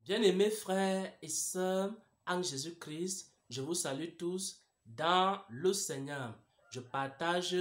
Bien-aimés frères et sœurs en Jésus-Christ, je vous salue tous dans le Seigneur. Je partage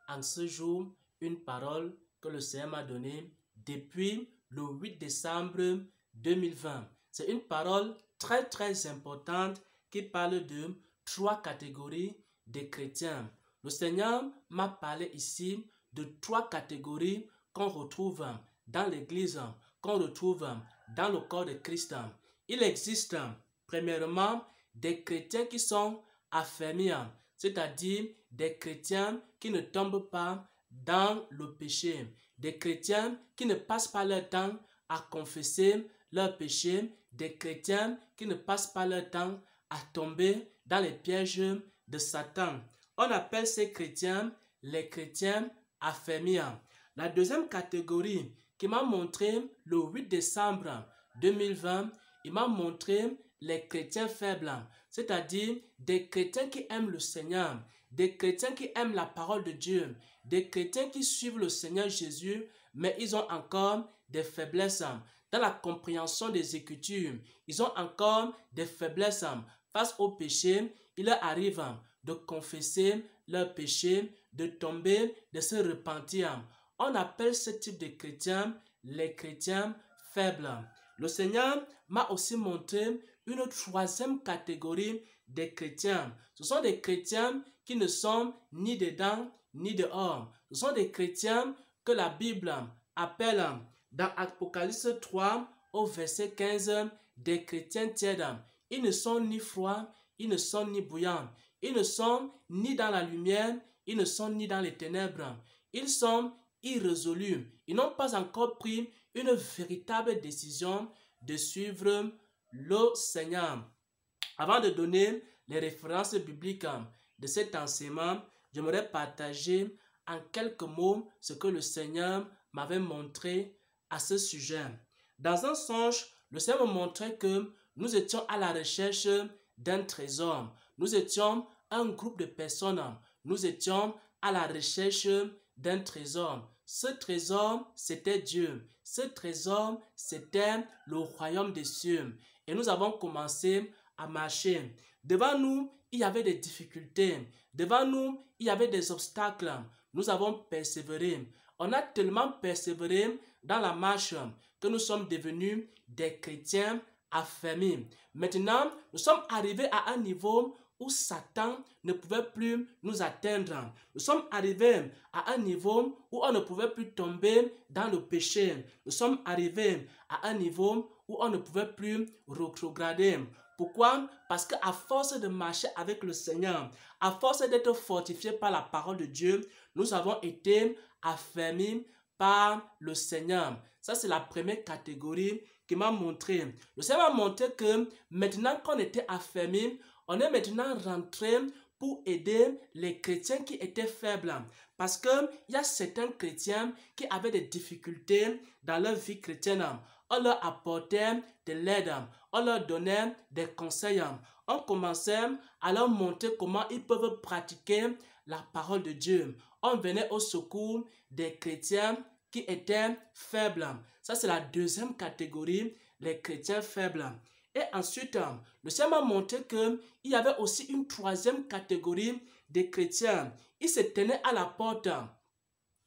en ce jour une parole que le Seigneur m'a donnée depuis le 8 décembre 2020. C'est une parole très importante qui parle de trois catégories de chrétiens. Le Seigneur m'a parlé ici de trois catégories qu'on retrouve dans l'Église, qu'on retrouve dans le corps de Christ. Il existe premièrement des chrétiens qui sont affermis, c'est-à-dire des chrétiens qui ne tombent pas dans le péché, des chrétiens qui ne passent pas leur temps à confesser leur péché, des chrétiens qui ne passent pas leur temps à tomber dans les pièges de Satan. On appelle ces chrétiens les chrétiens affermis. La deuxième catégorie qui m'a montré le 8 décembre 2020, il m'a montré les chrétiens faibles, c'est-à-dire des chrétiens qui aiment le Seigneur, des chrétiens qui aiment la parole de Dieu, des chrétiens qui suivent le Seigneur Jésus, mais ils ont encore des faiblesses dans la compréhension des Écritures. Ils ont encore des faiblesses face au péché. Il leur arrive de confesser leur péché, de tomber, de se repentir. On appelle ce type de chrétiens les chrétiens faibles. Le Seigneur m'a aussi montré une troisième catégorie de chrétiens. Ce sont des chrétiens qui ne sont ni dedans ni dehors. Ce sont des chrétiens que la Bible appelle dans Apocalypse 3 au verset 15 des chrétiens tièdes. Ils ne sont ni froids, ils ne sont ni bouillants. Ils ne sont ni dans la lumière, ils ne sont ni dans les ténèbres. Ils sont irrésolus. Ils n'ont pas encore pris une véritable décision de suivre le Seigneur. Avant de donner les références bibliques de cet enseignement, j'aimerais partager en quelques mots ce que le Seigneur m'avait montré à ce sujet. Dans un songe, le Seigneur me montrait que nous étions à la recherche d'un trésor. Nous étions un groupe de personnes. Nous étions à la recherche d'un trésor. Ce trésor, c'était Dieu. Ce trésor, c'était le royaume des cieux. Et nous avons commencé à marcher. Devant nous, il y avait des difficultés. Devant nous, il y avait des obstacles. Nous avons persévéré. On a tellement persévéré dans la marche que nous sommes devenus des chrétiens affermis. Maintenant, nous sommes arrivés à un niveau où Satan ne pouvait plus nous atteindre. Nous sommes arrivés à un niveau où on ne pouvait plus tomber dans le péché. Nous sommes arrivés à un niveau où on ne pouvait plus rétrograder. Pourquoi? Parce qu'à force de marcher avec le Seigneur, à force d'être fortifiés par la parole de Dieu, nous avons été affermis par le Seigneur. Ça, c'est la première catégorie qui m'a montré. Le Seigneur m'a montré que maintenant qu'on était affermis, on est maintenant rentré pour aider les chrétiens qui étaient faibles. Parce qu'il y a certains chrétiens qui avaient des difficultés dans leur vie chrétienne. On leur apportait de l'aide, on leur donnait des conseils. On commençait à leur montrer comment ils peuvent pratiquer la parole de Dieu. On venait au secours des chrétiens qui étaient faibles. Ça, c'est la deuxième catégorie, les chrétiens faibles. Et ensuite, le Seigneur m'a montré qu'il y avait aussi une troisième catégorie de chrétiens. Ils se tenaient à la porte.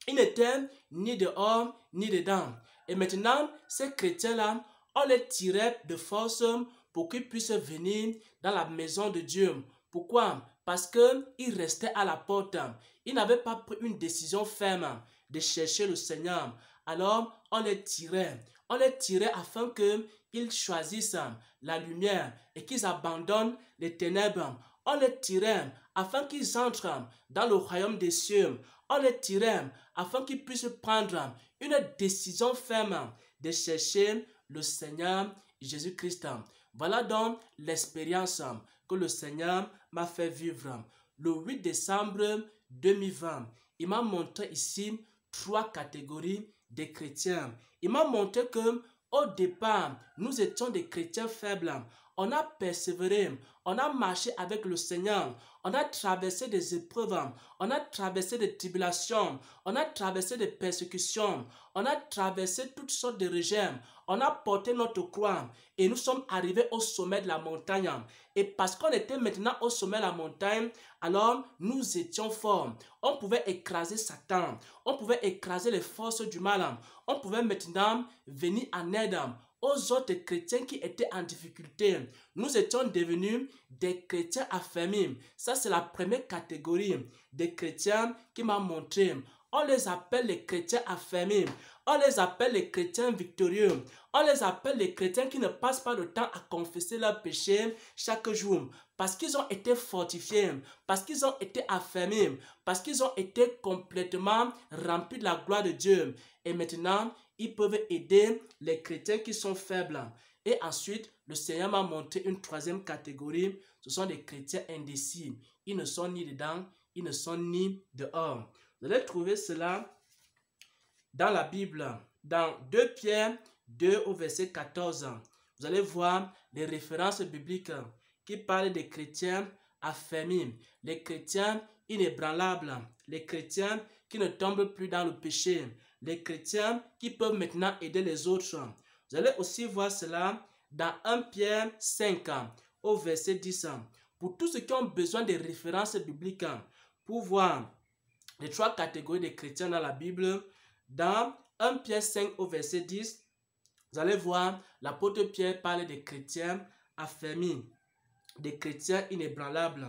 Ils n'étaient ni dehors ni dedans. Et maintenant, ces chrétiens-là, on les tirait de force pour qu'ils puissent venir dans la maison de Dieu. Pourquoi? Parce qu'ils restaient à la porte. Ils n'avaient pas pris une décision ferme de chercher le Seigneur. Alors, on les tirait. On les tirait afin qu'ils choisissent la lumière et qu'ils abandonnent les ténèbres. On les tirait afin qu'ils entrent dans le royaume des cieux. On les tirait afin qu'ils puissent prendre une décision ferme de chercher le Seigneur Jésus-Christ. Voilà donc l'expérience que le Seigneur m'a fait vivre. Le 8 décembre 2020, il m'a montré ici trois catégories de chrétiens. Il m'a montré que au départ, nous étions des chrétiens faibles. On a persévéré, on a marché avec le Seigneur, on a traversé des épreuves, on a traversé des tribulations, on a traversé des persécutions, on a traversé toutes sortes de régimes, on a porté notre croix et nous sommes arrivés au sommet de la montagne. Et parce qu'on était maintenant au sommet de la montagne, alors nous étions forts. On pouvait écraser Satan, on pouvait écraser les forces du mal. On pouvait maintenant venir en aide aux autres chrétiens qui étaient en difficulté. Nous étions devenus des chrétiens affermis. Ça, c'est la première catégorie des chrétiens qui m'a montré. On les appelle les chrétiens affermis. On les appelle les chrétiens victorieux. On les appelle les chrétiens qui ne passent pas le temps à confesser leurs péchés chaque jour. Parce qu'ils ont été fortifiés, parce qu'ils ont été affermis, parce qu'ils ont été complètement remplis de la gloire de Dieu. Et maintenant, ils peuvent aider les chrétiens qui sont faibles. Et ensuite, le Seigneur m'a montré une troisième catégorie. Ce sont des chrétiens indécis. Ils ne sont ni dedans, ils ne sont ni dehors. Vous allez trouver cela dans la Bible, dans 2 Pierre 2 au verset 14. Vous allez voir les références bibliques qui parlent des chrétiens affermis, les chrétiens inébranlables, les chrétiens qui ne tombent plus dans le péché, les chrétiens qui peuvent maintenant aider les autres. Vous allez aussi voir cela dans 1 Pierre 5 au verset 10. Pour tous ceux qui ont besoin de références bibliques, pour voir les 3 catégories de chrétiens dans la Bible, dans 1 Pierre 5 au verset 10, vous allez voir l'apôtre Pierre parle des chrétiens affermis, des chrétiens inébranlables.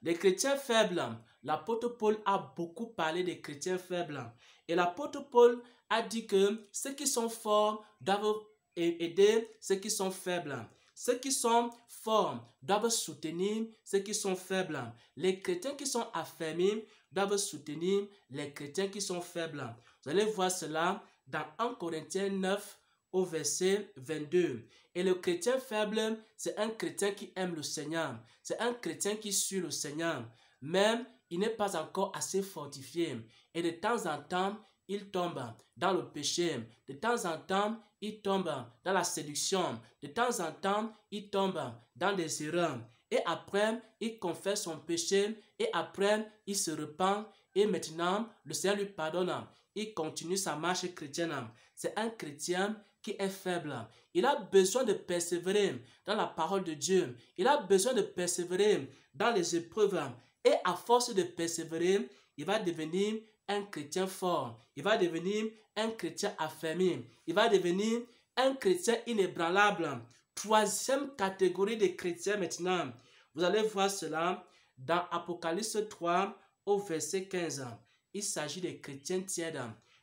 Les chrétiens faibles, l'apôtre Paul a beaucoup parlé des chrétiens faibles. Et l'apôtre Paul a dit que ceux qui sont forts doivent aider ceux qui sont faibles. Ceux qui sont forts doivent soutenir ceux qui sont faibles. Les chrétiens qui sont affermis doivent soutenir les chrétiens qui sont faibles. Vous allez voir cela dans 1 Corinthiens 9 au verset 22. Et le chrétien faible, c'est un chrétien qui aime le Seigneur. C'est un chrétien qui suit le Seigneur. Même, il n'est pas encore assez fortifié. Et de temps en temps, il tombe dans le péché. De temps en temps, il tombe dans la séduction. De temps en temps, il tombe dans des erreurs. Et après, il confesse son péché. Et après, il se repent. Et maintenant, le Seigneur lui pardonne. Il continue sa marche chrétienne. C'est un chrétien qui est faible. Il a besoin de persévérer dans la parole de Dieu. Il a besoin de persévérer dans les épreuves. Et à force de persévérer, il va devenir un chrétien fort. Il va devenir un chrétien affermi. Il va devenir un chrétien inébranlable. Troisième catégorie de chrétiens maintenant. Vous allez voir cela dans Apocalypse 3 au verset 15. Il s'agit des chrétiens tièdes.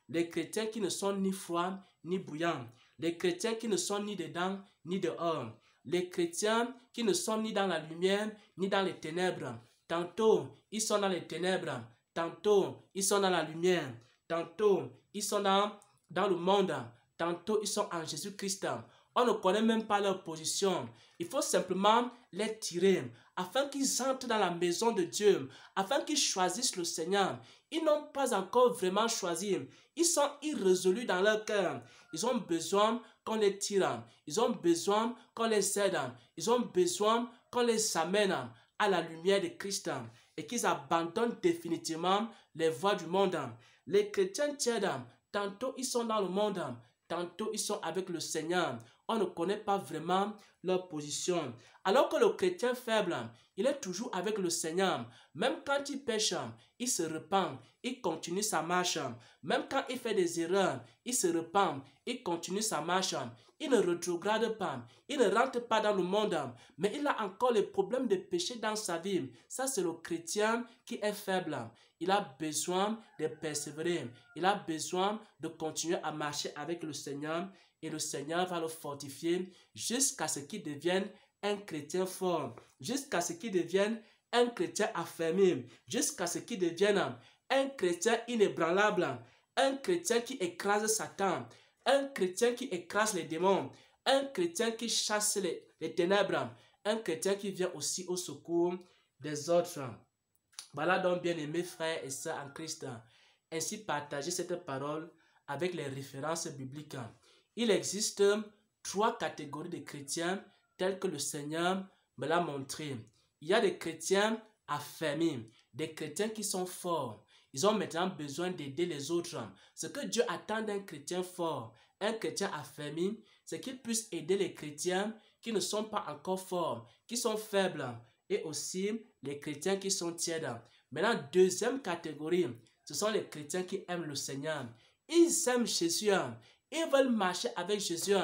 Les chrétiens qui ne sont ni froids ni bouillants. Les chrétiens qui ne sont ni dedans ni dehors. Les chrétiens qui ne sont ni dans la lumière ni dans les ténèbres. Tantôt, ils sont dans les ténèbres. Tantôt, ils sont dans la lumière. Tantôt, ils sont dans le monde. Tantôt, ils sont en Jésus-Christ. On ne connaît même pas leur position. Il faut simplement les tirer afin qu'ils entrent dans la maison de Dieu, afin qu'ils choisissent le Seigneur. Ils n'ont pas encore vraiment choisi. Ils sont irrésolus dans leur cœur. Ils ont besoin qu'on les tire. Ils ont besoin qu'on les aide. Ils ont besoin qu'on les amène à la lumière de Christ et qu'ils abandonnent définitivement les voies du monde. Les chrétiens tièdes, tantôt ils sont dans le monde, tantôt ils sont avec le Seigneur. On ne connaît pas vraiment leur position. Alors que le chrétien faible, il est toujours avec le Seigneur. Même quand il pêche, il se repent, il continue sa marche. Même quand il fait des erreurs, il se repent, il continue sa marche. Il ne rétrograde pas, il ne rentre pas dans le monde, mais il a encore les problèmes de péché dans sa vie. Ça, c'est le chrétien qui est faible. Il a besoin de persévérer. Il a besoin de continuer à marcher avec le Seigneur. Et le Seigneur va le fortifier jusqu'à ce qu'il devienne un chrétien fort, jusqu'à ce qu'il devienne un chrétien affermi, jusqu'à ce qu'il devienne un chrétien inébranlable, un chrétien qui écrase Satan, un chrétien qui écrase les démons, un chrétien qui chasse les ténèbres, un chrétien qui vient aussi au secours des autres. Voilà donc, bien-aimés frères et sœurs en Christ, ainsi partagez cette parole avec les références bibliques. Il existe 3 catégories de chrétiens telles que le Seigneur me l'a montré. Il y a des chrétiens affermis, des chrétiens qui sont forts. Ils ont maintenant besoin d'aider les autres. Ce que Dieu attend d'un chrétien fort, un chrétien affermi, c'est qu'il puisse aider les chrétiens qui ne sont pas encore forts, qui sont faibles, et aussi les chrétiens qui sont tièdes. Maintenant, deuxième catégorie, ce sont les chrétiens qui aiment le Seigneur. Ils aiment Jésus, ils veulent marcher avec Jésus,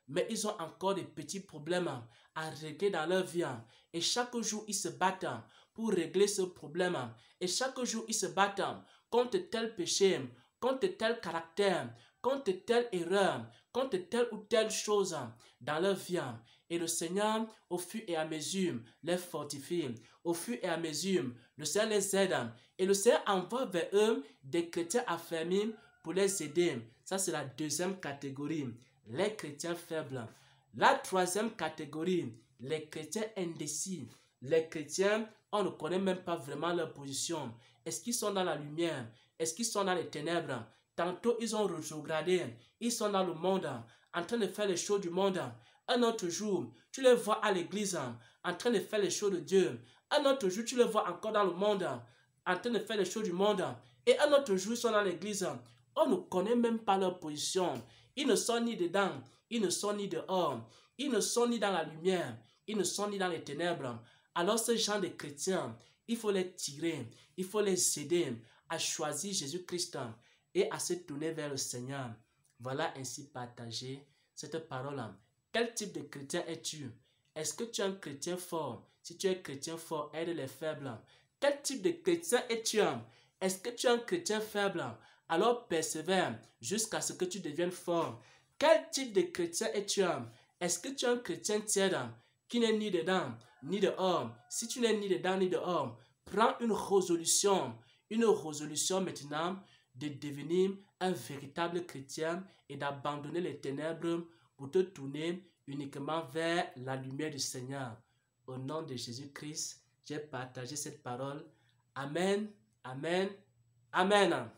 mais ils ont encore des petits problèmes à régler dans leur vie. Et chaque jour, ils se battent pour régler ce problème. Et chaque jour, ils se battent contre tel péché, contre tel caractère, contre telle erreur, contre telle ou telle chose dans leur vie. Et le Seigneur, au fur et à mesure, les fortifie. Au fur et à mesure, le Seigneur les aide. Et le Seigneur envoie vers eux des chrétiens affermis pour les aider. Ça, c'est la deuxième catégorie, les chrétiens faibles. La troisième catégorie, les chrétiens indécis. Les chrétiens, on ne connaît même pas vraiment leur position. Est-ce qu'ils sont dans la lumière? Est-ce qu'ils sont dans les ténèbres? Tantôt, ils ont rétrogradé. Ils sont dans le monde, en train de faire les choses du monde. Un autre jour, tu les vois à l'église, en train de faire les choses de Dieu. Un autre jour, tu les vois encore dans le monde, en train de faire les choses du monde. Et un autre jour, ils sont dans l'église. On ne connaît même pas leur position. Ils ne sont ni dedans, ils ne sont ni dehors. Ils ne sont ni dans la lumière, ils ne sont ni dans les ténèbres. Alors, ce genre de chrétiens, il faut les tirer, il faut les aider à choisir Jésus-Christ et à se tourner vers le Seigneur. Voilà ainsi partagé cette parole. Quel type de chrétien es-tu? Est-ce que tu es un chrétien fort? Si tu es chrétien fort, aide les faibles. Quel type de chrétien es-tu? Est-ce que tu es un chrétien faible? Alors persévère jusqu'à ce que tu deviennes fort. Quel type de chrétien es-tu? Est-ce que tu es un chrétien tiède qui n'est ni dedans ni dehors? Si tu n'es ni dedans ni dehors, prends une résolution maintenant de devenir un véritable chrétien et d'abandonner les ténèbres pour te tourner uniquement vers la lumière du Seigneur. Au nom de Jésus-Christ, j'ai partagé cette parole. Amen, amen, amen.